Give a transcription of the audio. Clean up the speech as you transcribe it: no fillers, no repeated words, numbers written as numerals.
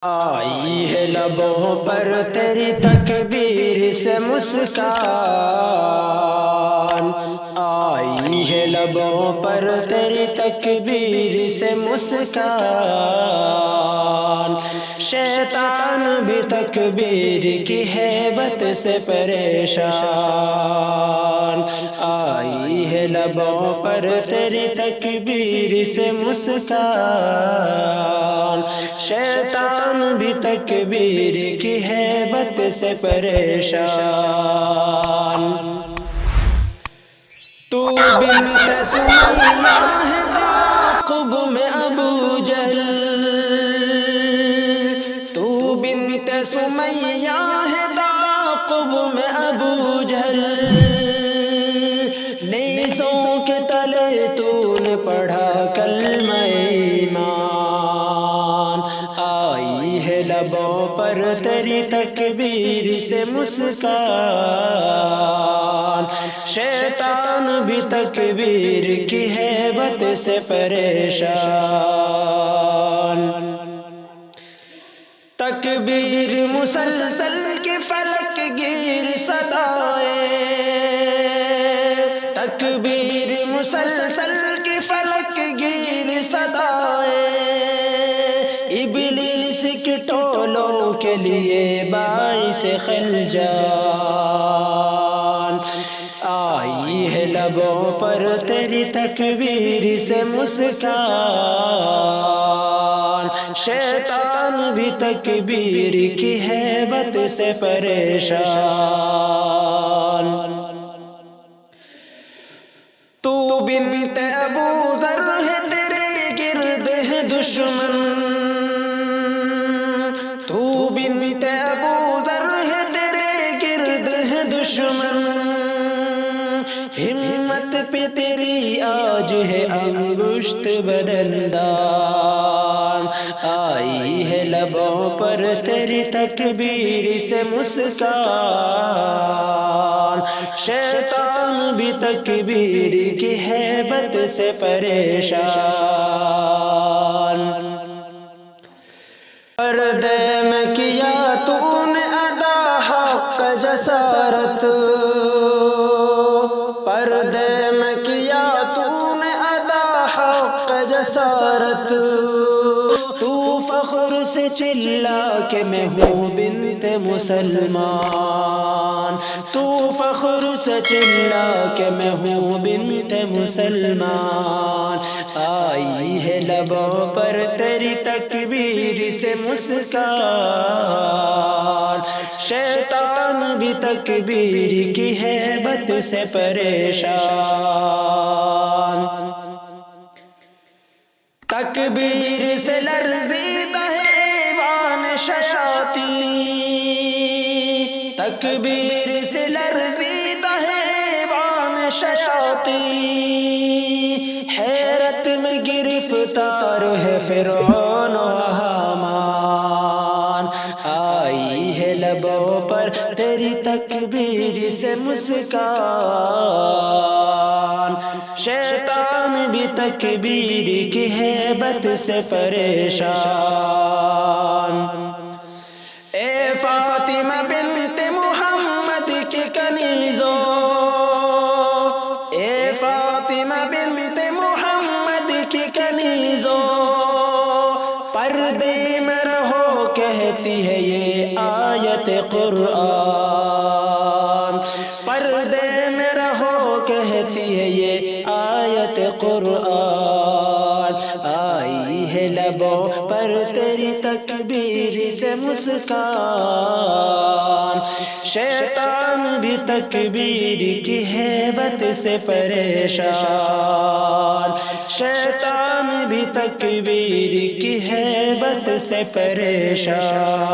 آئی ہے لبوں پر تیری تکبیر سے مسکان، آئی ہے لبوں پر تیری تکبیر سے مسکان، شیطان بھی تکبیر کی ہیبت سے پریشان، آئی ہے لبوں پر تیری تکبیر سے مسکان، شیطان بھی تکبیر کی ہیبت سے پریشان۔ تو بنت سمیہ ہے تعاقب میں ابو جہل، تو بنت سمیہ ہے تعاقب میں ابو جہل، نیزوں کے تلے تو نے پڑھا کلمہ ایمان، آئی ہے لبوں پر تیری تکبیر سے مسکان، شیطان بھی تکبیر کی ہیبت سے پریشان۔ تکبیر مسلسل کی فلک گیر صدائیں، تکبیر مسلسل کی فلک گیر صدائیں، ابلیس کے ٹولوں کے لیے باعث خلجان، آئی ہے لبوں پر تیری تکبیر سے مسکان، شیطان بھی تکبیر کی ہیبت سے پریشان۔ تو بنت ابو ذر ہے تیرے گرد ہے دشمن، تو بنت ابو ذر ہے تیرے گرد ہے دشمن، ہمت پہ تیری آج ہے انگشت بدندان، آئی ہے لبوں پر تیری تکبیر سے مسکان، شیطان بھی تکبیر کی ہیبت سے پریشان۔ پردے میں کیا تو نے ادا حق جسارت، پردے میں کیا تو نے ادا حق جسارت، تو فخر سے چلا کہ میں ہوں بنت مسلمان، تو فخر سے چلا کہ میں ہوں بنت مسلمان، آئی ہے لبوں پر تیری تکبیر سے مسکان، شیطان بھی تکبیر کی ہیبت سے پریشان۔ تکبیر سے لرزیدہ ہے ایوان شیاطین، تکبیر سے لرزیدہ ہے ایوان شیاطین، حیرت میں گرفتار ہے فرعون و حامان، آئی ہے لبوں پر تیری تکبیر سے مسکان، شیطان بھی تکبیر کی ہیبت سے پریشان۔ اے فاطمہ بنت محمد کی کنیزوں، اے فاطمہ بنت محمد کی کنیزوں، پردے میں رہو کہتی ہے یہ آیت قرآن، پردے میں رہو کہتی ہے یہ آیت قرآن، آئی ہے لبوں پر تیری تکبیر سے مسکان، شیطان بھی تکبیر کی ہیبت سے پریشان، شیطان بھی تکبیر کی ہیبت سے پریشان۔